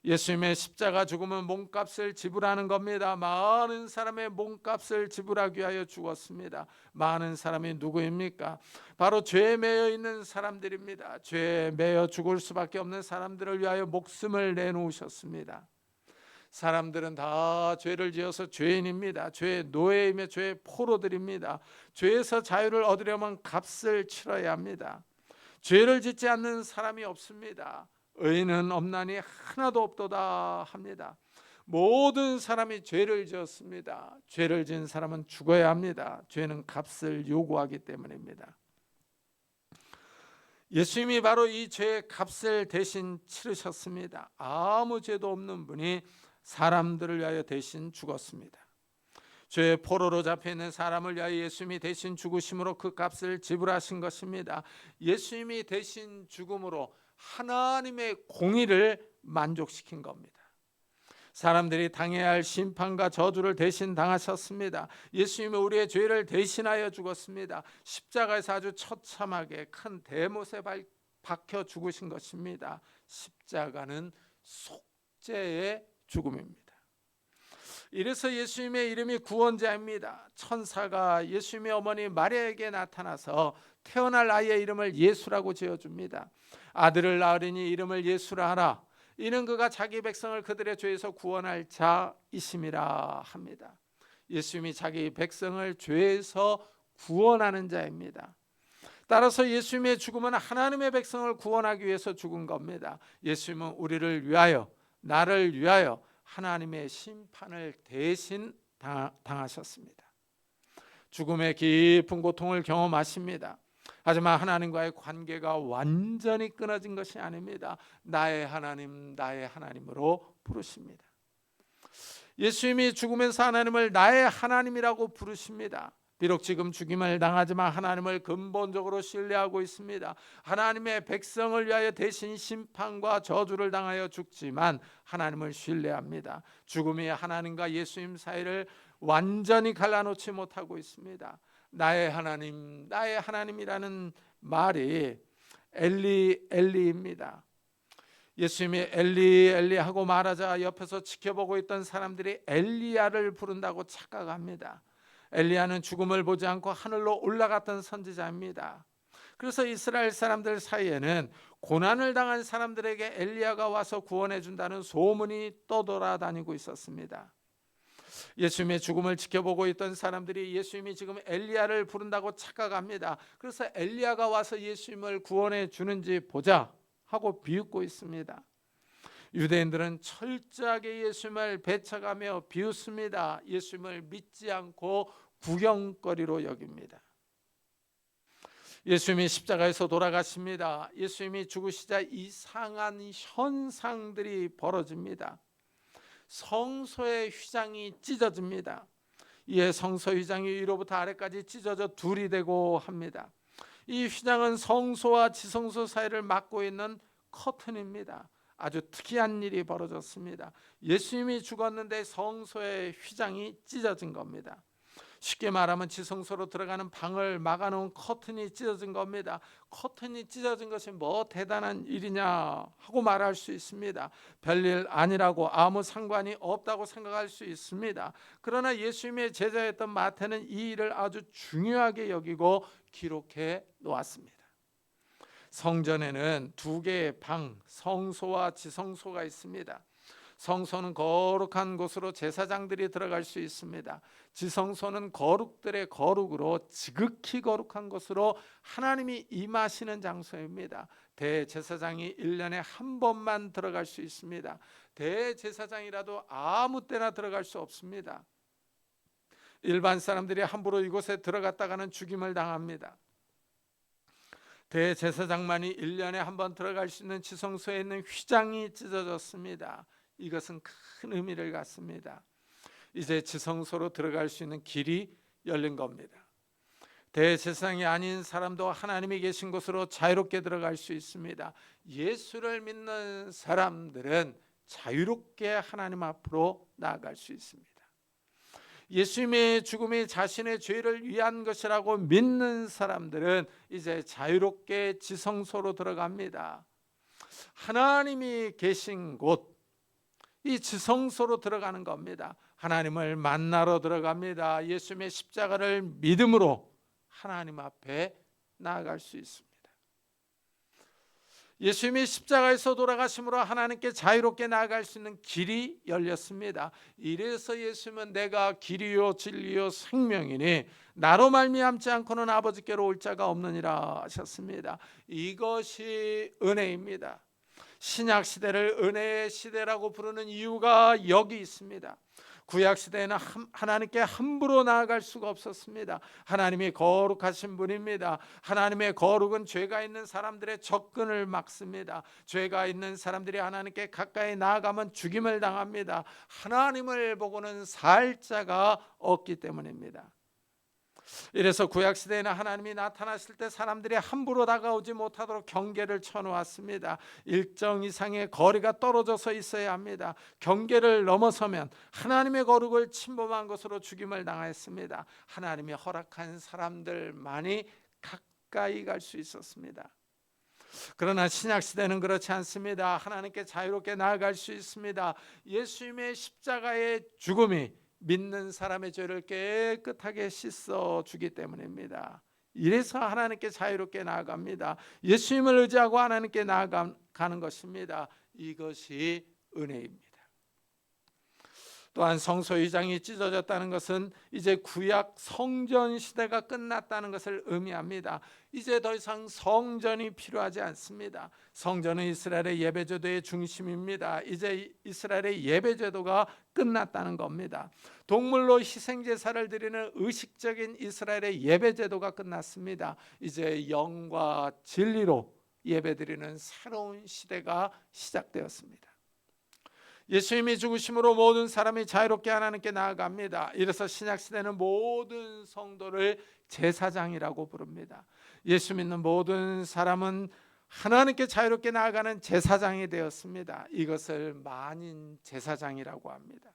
예수님의 십자가 죽음은 몸값을 지불하는 겁니다. 많은 사람의 몸값을 지불하기 위하여 죽었습니다. 많은 사람이 누구입니까? 바로 죄에 매여 있는 사람들입니다. 죄에 매여 죽을 수밖에 없는 사람들을 위하여 목숨을 내놓으셨습니다. 사람들은 다 죄를 지어서 죄인입니다. 죄의 노예이며 죄의 포로들입니다. 죄에서 자유를 얻으려면 값을 치러야 합니다. 죄를 짓지 않는 사람이 없습니다. 의인은 없나니 하나도 없도다 합니다. 모든 사람이 죄를 지었습니다. 죄를 지은 사람은 죽어야 합니다. 죄는 값을 요구하기 때문입니다. 예수님이 바로 이 죄의 값을 대신 치르셨습니다. 아무 죄도 없는 분이 사람들을 위하여 대신 죽었습니다. 죄의 포로로 잡혀있는 사람을 위하여 예수님이 대신 죽으심으로 그 값을 지불하신 것입니다. 예수님이 대신 죽음으로 하나님의 공의를 만족시킨 겁니다. 사람들이 당해야 할 심판과 저주를 대신 당하셨습니다. 예수님은 우리의 죄를 대신하여 죽었습니다. 십자가에서 아주 처참하게 큰 대못에 박혀 죽으신 것입니다. 십자가는 속죄의 죽음입니다. 이래서 예수님의 이름이 구원자입니다. 천사가 예수님의 어머니 마리아에게 나타나서 태어날 아이의 이름을 예수라고 지어줍니다. 아들을 낳으리니 이름을 예수라 하라. 이는 그가 자기 백성을 그들의 죄에서 구원할 자이심이라 합니다. 예수님이 자기 백성을 죄에서 구원하는 자입니다. 따라서 예수님의 죽음은 하나님의 백성을 구원하기 위해서 죽은 겁니다. 예수님은 우리를 위하여 나를 위하여 하나님의 심판을 대신 당하셨습니다. 죽음의 깊은 고통을 경험하십니다. 하지만 하나님과의 관계가 완전히 끊어진 것이 아닙니다. 나의 하나님, 나의 하나님으로 부르십니다. 예수님이 죽으면서 하나님을 나의 하나님이라고 부르십니다. 비록 지금 죽임을 당하지만 하나님을 근본적으로 신뢰하고 있습니다. 하나님의 백성을 위하여 대신 심판과 저주를 당하여 죽지만 하나님을 신뢰합니다. 죽음이 하나님과 예수님 사이를 완전히 갈라놓지 못하고 있습니다. 나의 하나님, 나의 하나님이라는 말이 엘리 엘리입니다. 예수님이 엘리 엘리 하고 말하자 옆에서 지켜보고 있던 사람들이 엘리야를 부른다고 착각합니다. 엘리야는 죽음을 보지 않고 하늘로 올라갔던 선지자입니다. 그래서 이스라엘 사람들 사이에는 고난을 당한 사람들에게 엘리야가 와서 구원해 준다는 소문이 떠돌아다니고 있었습니다. 예수님의 죽음을 지켜보고 있던 사람들이 예수님이 지금 엘리야를 부른다고 착각합니다. 그래서 엘리야가 와서 예수님을 구원해 주는지 보자 하고 비웃고 있습니다. 유대인들은 철저하게 예수님을 배척하며 비웃습니다. 예수님을 믿지 않고 구경거리로 여깁니다. 예수님이 십자가에서 돌아가십니다. 예수님이 죽으시자 이상한 현상들이 벌어집니다. 성소의 휘장이 찢어집니다. 이에 성소 휘장이 위로부터 아래까지 찢어져 둘이 되고 합니다. 이 휘장은 성소와 지성소 사이를 막고 있는 커튼입니다. 아주 특이한 일이 벌어졌습니다. 예수님이 죽었는데 성소의 휘장이 찢어진 겁니다. 쉽게 말하면 지성소로 들어가는 방을 막아놓은 커튼이 찢어진 겁니다. 커튼이 찢어진 것이 뭐 대단한 일이냐 하고 말할 수 있습니다. 별일 아니라고 아무 상관이 없다고 생각할 수 있습니다. 그러나 예수님의 제자였던 마태는 이 일을 아주 중요하게 여기고 기록해 놓았습니다. 성전에는 두 개의 방, 성소와 지성소가 있습니다. 성소는 거룩한 곳으로 제사장들이 들어갈 수 있습니다. 지성소는 거룩들의 거룩으로 지극히 거룩한 곳으로 하나님이 임하시는 장소입니다. 대제사장이 1년에 한 번만 들어갈 수 있습니다. 대제사장이라도 아무 때나 들어갈 수 없습니다. 일반 사람들이 함부로 이곳에 들어갔다가는 죽임을 당합니다. 대제사장만이 1년에 한 번 들어갈 수 있는 지성소에 있는 휘장이 찢어졌습니다. 이것은 큰 의미를 갖습니다. 이제 지성소로 들어갈 수 있는 길이 열린 겁니다. 대제사장이 아닌 사람도 하나님이 계신 곳으로 자유롭게 들어갈 수 있습니다. 예수를 믿는 사람들은 자유롭게 하나님 앞으로 나아갈 수 있습니다. 예수님의 죽음이 자신의 죄를 위한 것이라고 믿는 사람들은 이제 자유롭게 지성소로 들어갑니다. 하나님이 계신 곳, 이 지성소로 들어가는 겁니다. 하나님을 만나러 들어갑니다. 예수님의 십자가를 믿음으로 하나님 앞에 나아갈 수 있습니다. 예수님이 십자가에서 돌아가심으로 하나님께 자유롭게 나아갈 수 있는 길이 열렸습니다. 이래서 예수님은 내가 길이요 진리요 생명이니 나로 말미암지 않고는 아버지께로 올 자가 없느니라 하셨습니다. 이것이 은혜입니다. 신약 시대를 은혜의 시대라고 부르는 이유가 여기 있습니다. 구약 시대에는 하나님께 함부로 나아갈 수가 없었습니다. 하나님이 거룩하신 분입니다. 하나님의 거룩은 죄가 있는 사람들의 접근을 막습니다. 죄가 있는 사람들이 하나님께 가까이 나아가면 죽임을 당합니다. 하나님을 보고는 살 자가 없기 때문입니다. 이래서 구약 시대에는 하나님이 나타나실 때 사람들이 함부로 다가오지 못하도록 경계를 쳐놓았습니다. 일정 이상의 거리가 떨어져서 있어야 합니다. 경계를 넘어서면 하나님의 거룩을 침범한 것으로 죽임을 당했습니다. 하나님이 허락한 사람들만이 가까이 갈 수 있었습니다. 그러나 신약 시대는 그렇지 않습니다. 하나님께 자유롭게 나아갈 수 있습니다. 예수님의 십자가의 죽음이 믿는 사람의 죄를 깨끗하게 씻어주기 때문입니다. 이래서 하나님께 자유롭게 나아갑니다. 예수님을 의지하고 하나님께 나아가는 것입니다. 이것이 은혜입니다. 또한 성소휘장이 찢어졌다는 것은 이제 구약 성전 시대가 끝났다는 것을 의미합니다. 이제 더 이상 성전이 필요하지 않습니다. 성전은 이스라엘의 예배제도의 중심입니다. 이제 이스라엘의 예배제도가 끝났다는 겁니다. 동물로 희생제사를 드리는 의식적인 이스라엘의 예배제도가 끝났습니다. 이제 영과 진리로 예배드리는 새로운 시대가 시작되었습니다. 예수님이 죽으심으로 모든 사람이 자유롭게 하나님께 나아갑니다. 이래서 신약시대는 모든 성도를 제사장이라고 부릅니다. 예수 믿는 모든 사람은 하나님께 자유롭게 나아가는 제사장이 되었습니다. 이것을 만인 제사장이라고 합니다.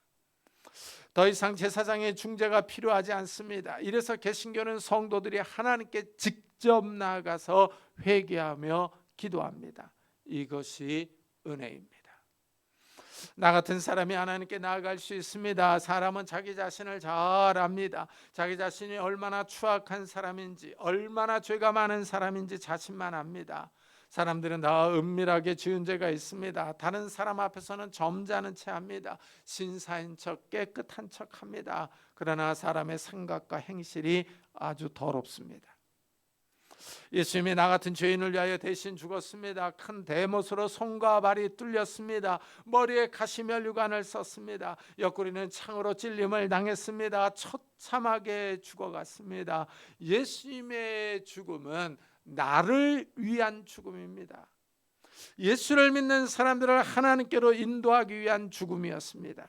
더 이상 제사장의 중재가 필요하지 않습니다. 이래서 개신교는 성도들이 하나님께 직접 나아가서 회개하며 기도합니다. 이것이 은혜입니다. 나 같은 사람이 하나님께 나아갈 수 있습니다. 사람은 자기 자신을 잘 압니다. 자기 자신이 얼마나 추악한 사람인지, 얼마나 죄가 많은 사람인지 자신만 압니다. 사람들은 다 은밀하게 지은 죄가 있습니다. 다른 사람 앞에서는 점잖은 체 합니다. 신사인 척, 깨끗한 척 합니다. 그러나 사람의 생각과 행실이 아주 더럽습니다. 예수님이 나 같은 죄인을 위하여 대신 죽었습니다. 큰 대못으로 손과 발이 뚫렸습니다. 머리에 가시면류관을 썼습니다. 옆구리는 창으로 찔림을 당했습니다. 처참하게 죽어갔습니다. 예수님의 죽음은 나를 위한 죽음입니다. 예수를 믿는 사람들을 하나님께로 인도하기 위한 죽음이었습니다.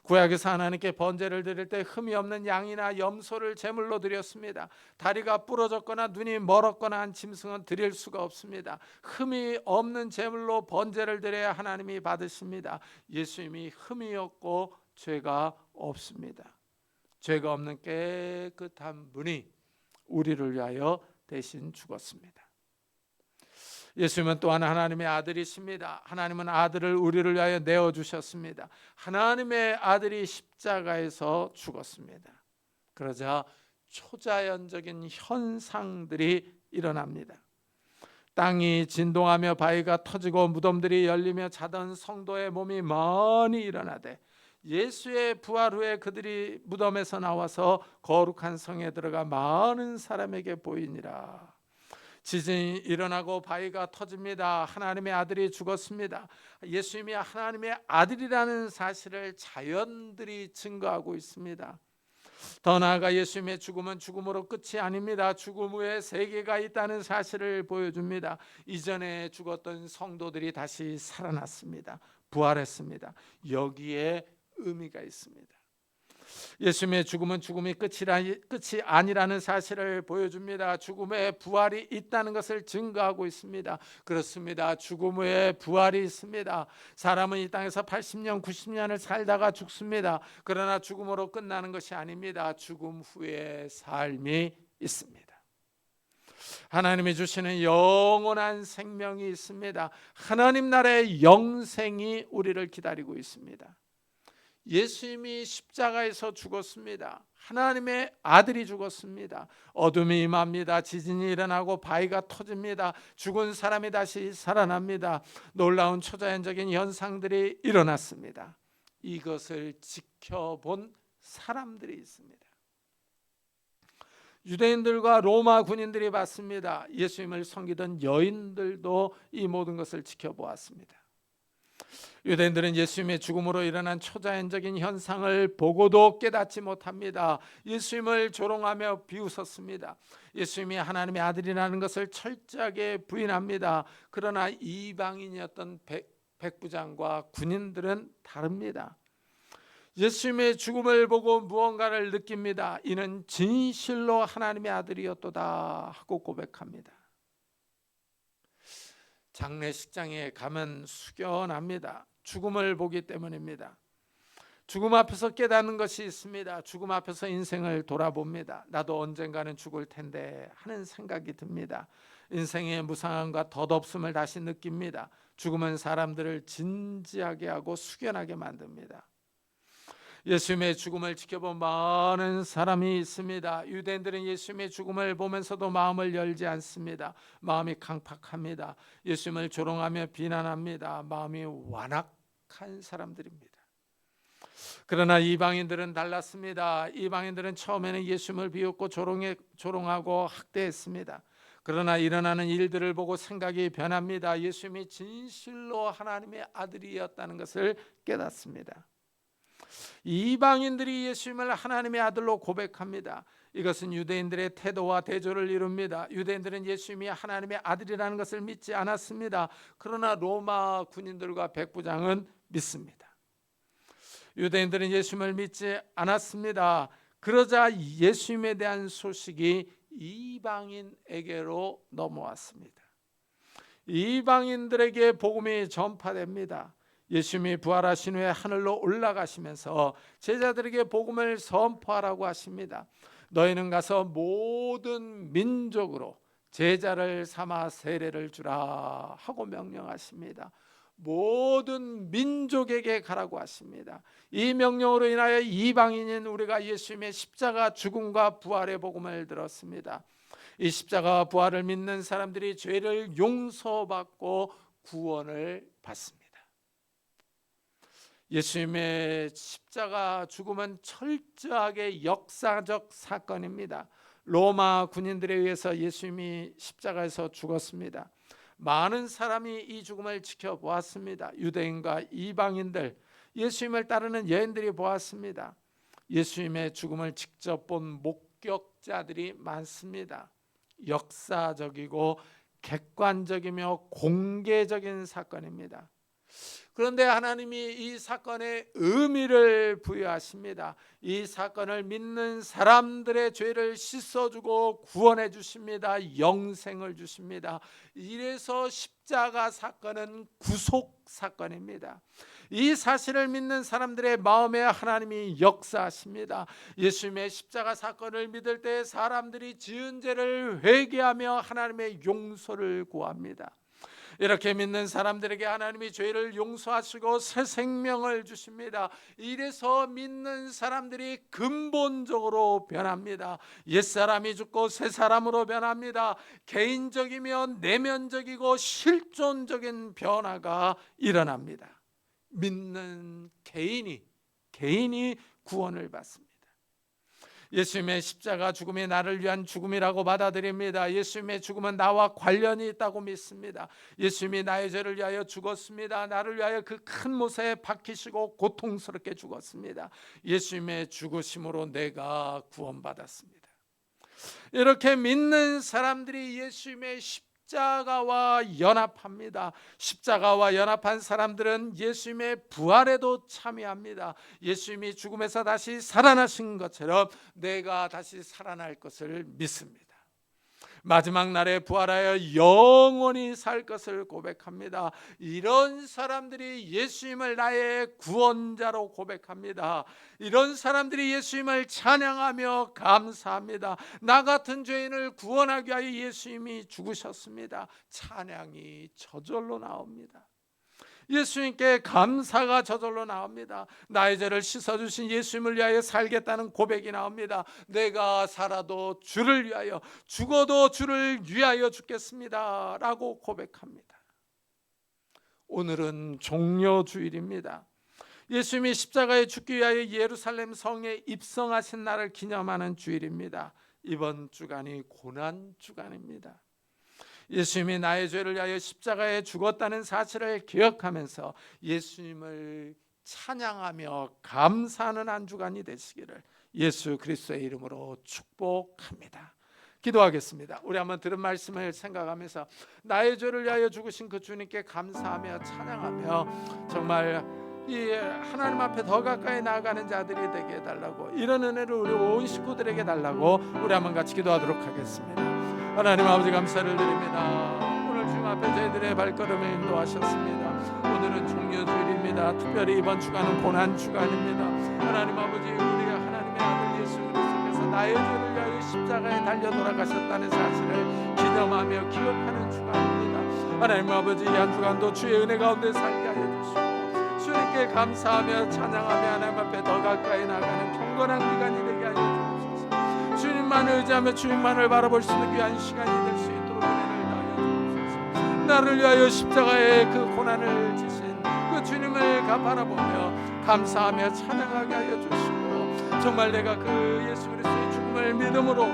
구약에서 하나님께 번제를 드릴 때 흠이 없는 양이나 염소를 제물로 드렸습니다. 다리가 부러졌거나 눈이 멀었거나 한 짐승은 드릴 수가 없습니다. 흠이 없는 제물로 번제를 드려야 하나님이 받으십니다. 예수님이 흠이 없고 죄가 없습니다. 죄가 없는 깨끗한 분이 우리를 위하여 대신 죽었습니다. 예수님은 또한 하나님의 아들이십니다. 하나님은 아들을 우리를 위하여 내어주셨습니다. 하나님의 아들이 십자가에서 죽었습니다. 그러자 초자연적인 현상들이 일어납니다. 땅이 진동하며 바위가 터지고 무덤들이 열리며 자던 성도의 몸이 많이 일어나되 예수의 부활 후에 그들이 무덤에서 나와서 거룩한 성에 들어가 많은 사람에게 보이니라. 지진이 일어나고 바위가 터집니다. 하나님의 아들이 죽었습니다. 예수님이 하나님의 아들이라는 사실을 자연들이 증거하고 있습니다. 더 나아가 예수님의 죽음은 죽음으로 끝이 아닙니다. 죽음 후에 세계가 있다는 사실을 보여줍니다. 이전에 죽었던 성도들이 다시 살아났습니다. 부활했습니다. 여기에 의미가 있습니다. 예수님의 죽음은 죽음이 끝이 아니라는 사실을 보여줍니다. 죽음에 부활이 있다는 것을 증거하고 있습니다. 그렇습니다. 죽음 후에 부활이 있습니다. 사람은 이 땅에서 80년, 90년을 살다가 죽습니다. 그러나 죽음으로 끝나는 것이 아닙니다. 죽음 후에 삶이 있습니다. 하나님이 주시는 영원한 생명이 있습니다. 하나님 나라의 영생이 우리를 기다리고 있습니다. 예수님이 십자가에서 죽었습니다. 하나님의 아들이 죽었습니다. 어둠이 임합니다. 지진이 일어나고 바위가 터집니다. 죽은 사람이 다시 살아납니다. 놀라운 초자연적인 현상들이 일어났습니다. 이것을 지켜본 사람들이 있습니다. 유대인들과 로마 군인들이 봤습니다. 예수님을 섬기던 여인들도 이 모든 것을 지켜보았습니다. 유대인들은 예수님의 죽음으로 일어난 초자연적인 현상을 보고도 깨닫지 못합니다. 예수님을 조롱하며 비웃었습니다. 예수님이 하나님의 아들이라는 것을 철저하게 부인합니다. 그러나 이방인이었던 백부장과 군인들은 다릅니다. 예수님의 죽음을 보고 무언가를 느낍니다. 이는 진실로 하나님의 아들이었도다 하고 고백합니다. 장례식장에 가면 숙연합니다. 죽음을 보기 때문입니다. 죽음 앞에서 깨닫는 것이 있습니다. 죽음 앞에서 인생을 돌아봅니다. 나도 언젠가는 죽을 텐데 하는 생각이 듭니다. 인생의 무상함과 덧없음을 다시 느낍니다. 죽음은 사람들을 진지하게 하고 숙연하게 만듭니다. 예수님의 죽음을 지켜본 많은 사람이 있습니다. 유대인들은 예수님의 죽음을 보면서도 마음을 열지 않습니다. 마음이 강팍합니다. 예수님을 조롱하며 비난합니다. 마음이 완악한 사람들입니다. 그러나 이방인들은 달랐습니다. 이방인들은 처음에는 예수님을 비웃고 조롱하고 학대했습니다. 그러나 일어나는 일들을 보고 생각이 변합니다. 예수님이 진실로 하나님의 아들이었다는 것을 깨닫습니다. 이방인들이 예수님을 하나님의 아들로 고백합니다. 이것은 유대인들의 태도와 대조를 이룹니다. 유대인들은 예수님이 하나님의 아들이라는 것을 믿지 않았습니다. 그러나 로마 군인들과 백부장은 믿습니다. 유대인들은 예수님을 믿지 않았습니다. 그러자 예수님에 대한 소식이 이방인에게로 넘어왔습니다. 이방인들에게 복음이 전파됩니다. 예수님이 부활하신 후에 하늘로 올라가시면서 제자들에게 복음을 선포하라고 하십니다. 너희는 가서 모든 민족으로 제자를 삼아 세례를 주라 하고 명령하십니다. 모든 민족에게 가라고 하십니다. 이 명령으로 인하여 이방인인 우리가 예수님의 십자가 죽음과 부활의 복음을 들었습니다. 이 십자가 부활을 믿는 사람들이 죄를 용서받고 구원을 받습니다. 예수님의 십자가 죽음은 철저하게 역사적 사건입니다. 로마 군인들에 의해서 예수님이 십자가에서 죽었습니다. 많은 사람이 이 죽음을 지켜보았습니다. 유대인과 이방인들, 예수님을 따르는 여인들이 보았습니다. 예수님의 죽음을 직접 본 목격자들이 많습니다. 역사적이고 객관적이며 공개적인 사건입니다. 그런데 하나님이 이 사건에 의미를 부여하십니다. 이 사건을 믿는 사람들의 죄를 씻어주고 구원해 주십니다. 영생을 주십니다. 이래서 십자가 사건은 구속 사건입니다. 이 사실을 믿는 사람들의 마음에 하나님이 역사하십니다. 예수님의 십자가 사건을 믿을 때 사람들이 지은 죄를 회개하며 하나님의 용서를 구합니다. 이렇게 믿는 사람들에게 하나님이 죄를 용서하시고 새 생명을 주십니다. 이래서 믿는 사람들이 근본적으로 변합니다. 옛사람이 죽고 새 사람으로 변합니다. 개인적이며 내면적이고 실존적인 변화가 일어납니다. 믿는 개인이 구원을 받습니다. 예수님의 십자가 죽음이 나를 위한 죽음이라고 받아들입니다. 예수님의 죽음은 나와 관련이 있다고 믿습니다. 예수님이 나의 죄를 위하여 죽었습니다. 나를 위하여 그 큰 못에 박히시고 고통스럽게 죽었습니다. 예수님의 죽으심으로 내가 구원받았습니다. 이렇게 믿는 사람들이 예수님의 십자가와 연합합니다. 십자가와 연합한 사람들은 예수님의 부활에도 참여합니다. 예수님이 죽음에서 다시 살아나신 것처럼 내가 다시 살아날 것을 믿습니다. 마지막 날에 부활하여 영원히 살 것을 고백합니다. 이런 사람들이 예수님을 나의 구원자로 고백합니다. 이런 사람들이 예수님을 찬양하며 감사합니다. 나 같은 죄인을 구원하기 위하여 예수님이 죽으셨습니다. 찬양이 저절로 나옵니다. 예수님께 감사가 저절로 나옵니다. 나의 죄를 씻어주신 예수님을 위하여 살겠다는 고백이 나옵니다. 내가 살아도 주를 위하여, 죽어도 주를 위하여 죽겠습니다 라고 고백합니다. 오늘은 종려주일입니다. 예수님이 십자가에 죽기 위하여 예루살렘 성에 입성하신 날을 기념하는 주일입니다. 이번 주간이 고난주간입니다. 예수님이 나의 죄를 위하여 십자가에 죽었다는 사실을 기억하면서 예수님을 찬양하며 감사하는 한 주간이 되시기를 예수 그리스도의 이름으로 축복합니다. 기도하겠습니다. 우리 한번 들은 말씀을 생각하면서 나의 죄를 위하여 죽으신 그 주님께 감사하며 찬양하며 정말 이 하나님 앞에 더 가까이 나아가는 자들이 되게 해달라고, 이런 은혜를 우리 온 식구들에게 달라고 우리 한번 같이 기도하도록 하겠습니다. 하나님 아버지 감사를 드립니다. 오늘 주님 앞에 저희들의 발걸음을 인도하셨습니다. 오늘은 종려주일입니다. 특별히 이번 주간은 고난주간입니다. 하나님 아버지, 우리가 하나님의 아들 예수 그리스도께서 나의 죄를 위하여 십자가에 달려 돌아가셨다는 사실을 기념하며 기억하는 주간입니다. 하나님 아버지, 이 한 주간도 주의 은혜 가운데 살게 하여 주시고 주님께 감사하며 찬양하며 하나님 앞에 더 가까이 나가는 경건한 기간이 되게 하여 주옵소서. 주님만을 의지하며 주님만을 바라볼 수 있는 귀한 시간이 될 수 있도록 은혜를 다하여 주옵소서. 나를 위하여 십자가에 그 고난을 지신 그 주님을 바라보며 감사하며 찬양하게 하여 주시고, 정말 내가 그 예수 그리스도의 죽음을 믿음으로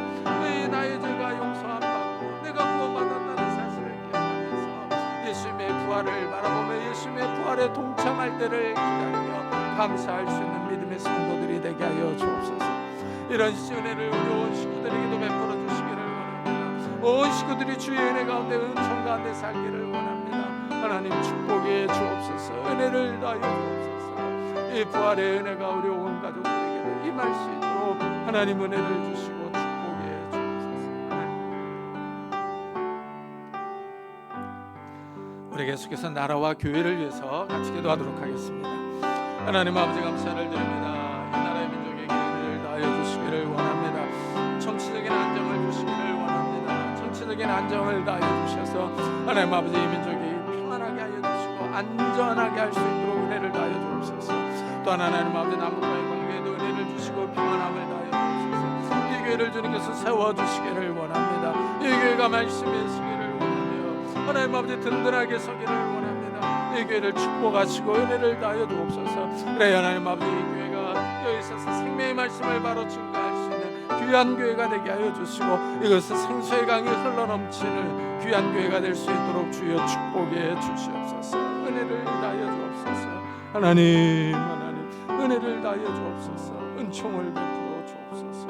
나의 죄가 용서함 받고 내가 구원받았다는 사실을 기억하면서 예수님의 부활을 바라보며 예수님의 부활에 동참할 때를 기다리며 감사할 수 있는 믿음의 성도들이 되게 하여 주옵소서. 이런 은혜를 우리 온 식구들에게도 베풀어 주시기를 원합니다. 온 식구들이 주의 은혜 가운데 은총 가운데 살기를 원합니다. 하나님 축복해 주옵소서. 은혜를 다하여 주옵소서. 이 부활의 은혜가 우리 온 가족들에게도 임할 수 있도록 하나님 은혜를 주시고 축복해 주옵소서. 우리 계속해서 나라와 교회를 위해서 같이 기도하도록 하겠습니다. 하나님 아버지 감사를 드립니다. 이 나라의 민족에게 은혜를 다하여 주시기를 원합니다. 정치적인 안정을 주시기를 원합니다. 정치적인 안정을 다하여 주셔서 하나님 아버지 이 민족이 평안하게 하여 주시고 안전하게 할 수 있도록 은혜를 다하여 주옵소서. 또한 하나님 아버지 남북과의 관계에도 은혜를 주시고 평안함을 다하여 주옵소서. 이 교회를 주님께서 세워주시기를 원합니다. 이 교회가 말씀에 서기를 원하며 하나님 아버지 든든하게 서기를 원합니다. 이 교회를 축복하시고 은혜를 다하여 주옵소서. 그래 하나님 아버지 이 교회가 여기 있어서 생명의 말씀을 바로 증거할 수 있는 귀한 교회가 되게 하여 주시고 이것은 생수의 강이 흘러넘치는 귀한 교회가 될 수 있도록 주여 축복해 주시옵소서. 은혜를 다하여 주옵소서. 하나님 은혜를 다하여 주옵소서. 은총을 베풀어 주옵소서.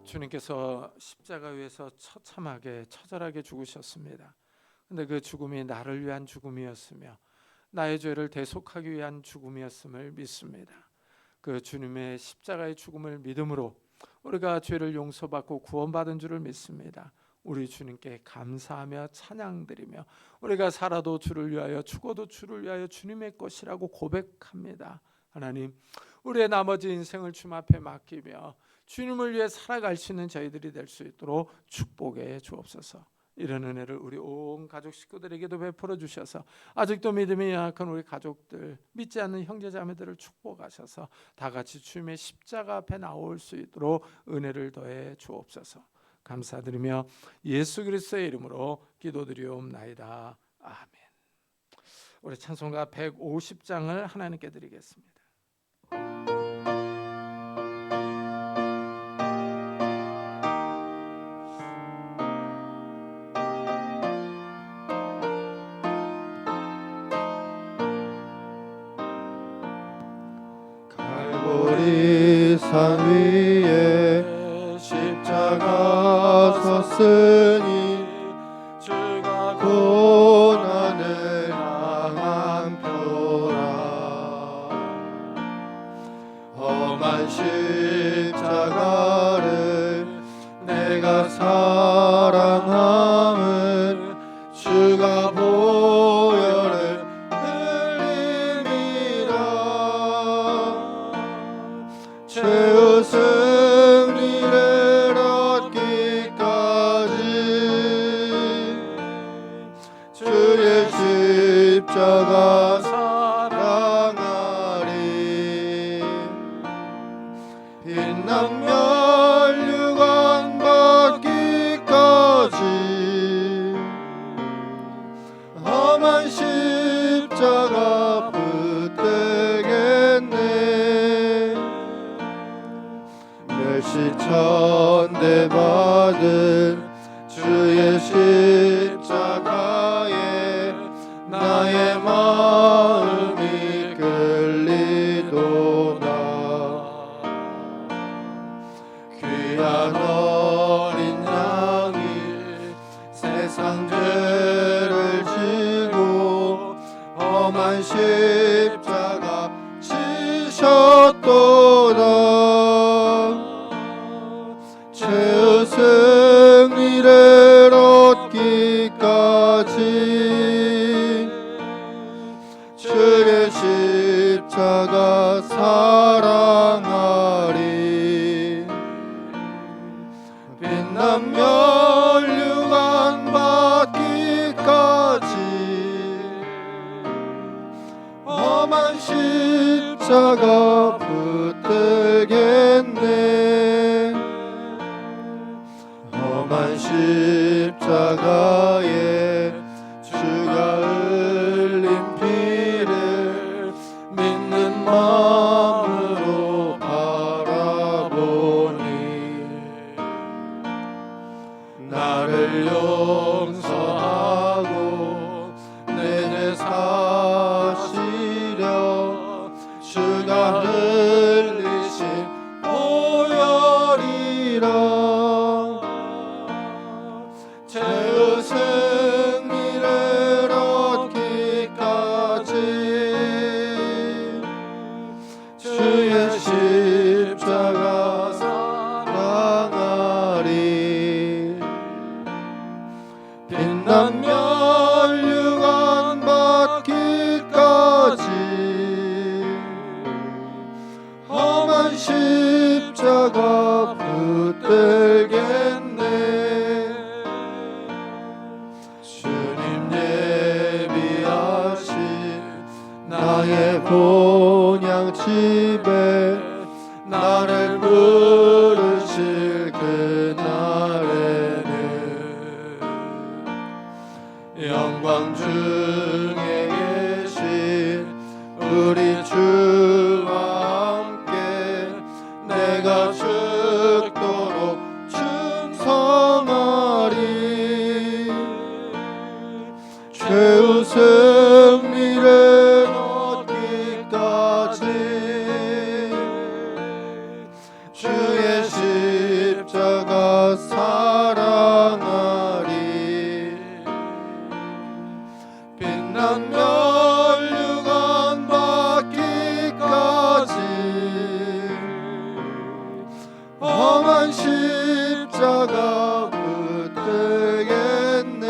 주님께서 십자가 위에서 처참하게 처절하게 죽으셨습니다. 근데 그 죽음이 나를 위한 죽음이었으며 나의 죄를 대속하기 위한 죽음이었음을 믿습니다. 그 주님의 십자가의 죽음을 믿음으로 우리가 죄를 용서받고 구원받은 줄을 믿습니다. 우리 주님께 감사하며 찬양드리며 우리가 살아도 주를 위하여 죽어도 주를 위하여 주님의 것이라고 고백합니다. 하나님 우리의 나머지 인생을 주님 앞에 맡기며 주님을 위해 살아갈 수 있는 저희들이 될 수 있도록 축복해 주옵소서. 이런 은혜를 우리 온 가족 식구들에게도 베풀어 주셔서 아직도 믿음이 약한 우리 가족들, 믿지 않는 형제자매들을 축복하셔서 다 같이 주님의 십자가 앞에 나올 수 있도록 은혜를 더해 주옵소서. 감사드리며 예수 그리스도의 이름으로 기도드리옵나이다. 아멘. 우리 찬송가 150장을 하나님께 드리겠습니다. 산 위에 십자가 섰으니 주가 고난을 당한 표라. 험한 십자가를 내가 사랑함은 주가 보혈을 죄의 승리를 얻기까지 주의 십자가 사랑하리. 빛난 멸류관 받기까지 험한 십자가 붙들겠네. 멸시천대 받은 주의 십자가에 나의 마음이 끌리도다. 귀한 어린 양이 세상 죄를 지고 험한 십자가 지셨도다. 죄의 승리를 얻기까지 주의 십자가 사랑하리. 빛난 멸류관 받기까지 험한 십자가 붙들겠네. 십자가에 주가 흘린 피를 믿는 마음으로 바라보니 나를 용서하고 내 죄 사시려 주가 흘리신 보혈이라 죄의 승리를 얻기까지 주의 십자가 사랑하리 빛나며 율관 받기까지 험한 십자가 붙들겠네 주님 예비하신 나의 본향집에 나를 부르실 그날에는 영광 중에 계신 우리 주와 함께 내가 죽도록 충성하리 죄의 승리를 얻기까지 주의 십자가 사랑하리 빛나며 율관 받기까지 험한 십자가 붙들겠네.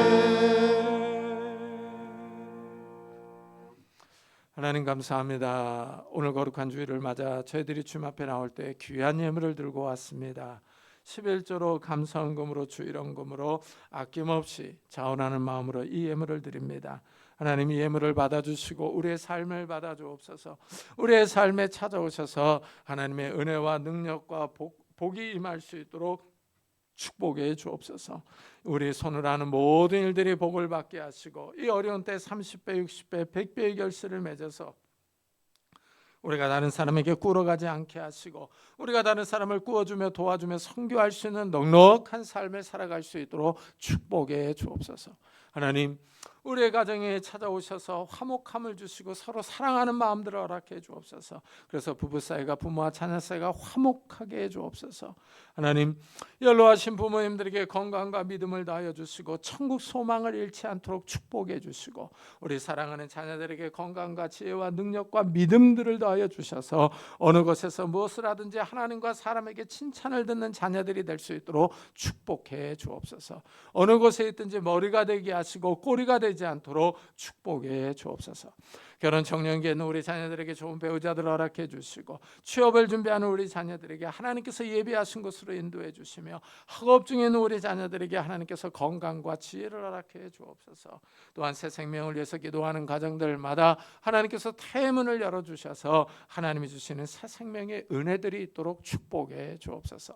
하나님 감사합니다. 오늘 거룩한 주일을 맞아 저희들이 주님 앞에 나올 때 귀한 예물을 들고 왔습니다. 11조로 감사헌금으로 주일헌금으로 아낌없이 자원하는 마음으로 이 예물을 드립니다. 하나님 이 예물을 받아주시고 우리의 삶을 받아주옵소서. 우리의 삶에 찾아오셔서 하나님의 은혜와 능력과 복이 임할 수 있도록 축복해 주옵소서. 우리 손을 하는 모든 일들이 복을 받게 하시고 이 어려운 때 30배, 60배, 100배의 결실을 맺어서 우리가 다른 사람에게 꾸러가지 않게 하시고 우리가 다른 사람을 꾸어주며 도와주며 선교할 수 있는 넉넉한 삶을 살아갈 수 있도록 축복해 주옵소서. 하나님 우리의 가정에 찾아오셔서 화목함을 주시고 서로 사랑하는 마음들을 허락해 주옵소서. 그래서 부부 사이가 부모와 자녀 사이가 화목하게 해 주옵소서. 하나님 연로하신 부모님들에게 건강과 믿음을 다하여 주시고 천국 소망을 잃지 않도록 축복해 주시고 우리 사랑하는 자녀들에게 건강과 지혜와 능력과 믿음들을 더하여 주셔서 어느 곳에서 무엇을 하든지 하나님과 사람에게 칭찬을 듣는 자녀들이 될 수 있도록 축복해 주옵소서. 어느 곳에 있든지 머리가 되게 하시고 꼬리가 되지 않도록 축복해 주옵소서. 결혼 청년기에 있는 우리 자녀들에게 좋은 배우자들을 허락해 주시고 취업을 준비하는 우리 자녀들에게 하나님께서 예비하신 곳으로 인도해 주시며 학업 중에 있는 우리 자녀들에게 하나님께서 건강과 지혜를 허락해 주옵소서. 또한 새 생명을 위해서 기도하는 가정들마다 하나님께서 태문을 열어주셔서 하나님이 주시는 새 생명의 은혜들이 있도록 축복해 주옵소서.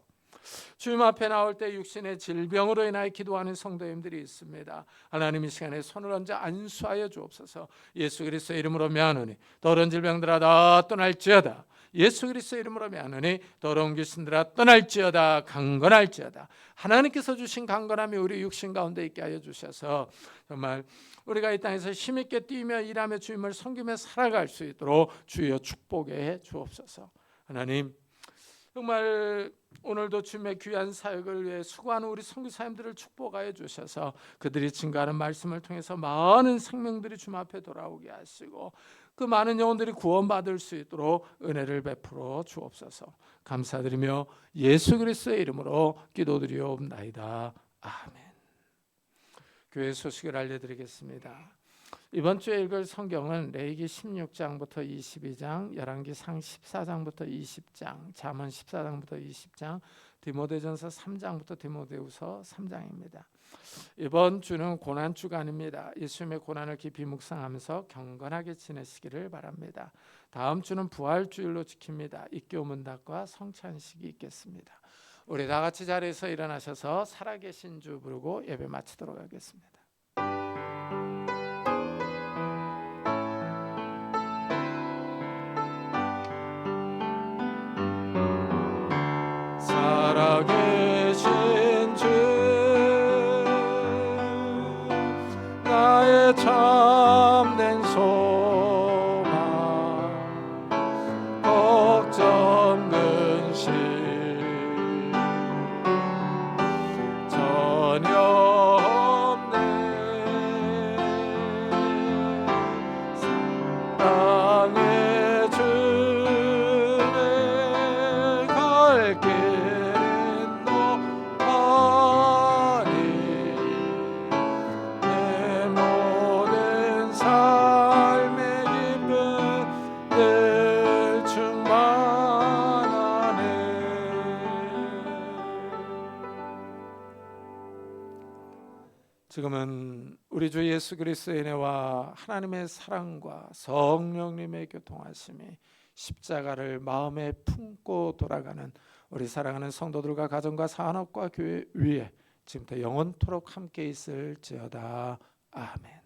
주님 앞에 나올 때 육신의 질병으로 인하여 기도하는 성도님들이 있습니다. 하나님 이 시간에 손을 얹어 안수하여 주옵소서. 예수 그리스도의 이름으로 명하노니 더러운 질병들아 다 떠날지어다. 예수 그리스도의 이름으로 명하노니 더러운 귀신들아 떠날지어다. 강건할지어다. 하나님께서 주신 강건함이 우리 육신 가운데 있게 하여 주셔서 정말 우리가 이 땅에서 힘있게 뛰며 일하며 주님을 섬기며 살아갈 수 있도록 주여 축복해 주옵소서. 하나님 정말 오늘도 주님의 귀한 사역을 위해 수고하는 우리 선교사님들을 축복하여 주셔서 그들이 증거하는 말씀을 통해서 많은 생명들이 주님 앞에 돌아오게 하시고 그 많은 영혼들이 구원받을 수 있도록 은혜를 베풀어 주옵소서. 감사드리며 예수 그리스도의 이름으로 기도드리옵나이다. 아멘. 교회 소식을 알려드리겠습니다. 이번 주에 읽을 성경은 레위기 16장부터 22장, 열왕기상 14장부터 20장, 잠언 14장부터 20장, 디모데전서 3장부터 디모데후서 3장입니다. 이번 주는 고난 주간입니다. 예수님의 고난을 깊이 묵상하면서 경건하게 지내시기를 바랍니다. 다음 주는 부활주일로 지킵니다. 입교문답과 성찬식이 있겠습니다. 우리 다 같이 자리에서 일어나셔서 살아계신 주 부르고 예배 마치도록 하겠습니다. 살아계신 주 나의 참된 소망 걱정 근심 전혀 없네 사랑의 주의 갈 길은 높아니 내 모든 삶의 기쁨 늘 충만하네. 지금은 우리 주 예수 그리스도의 은혜와 하나님의 사랑과 성령님의 교통하심이 십자가를 마음에 품고 돌아가는 우리 사랑하는 성도들과 가정과 산업과 교회 위에 지금부터 영원토록 함께 있을지어다. 아멘.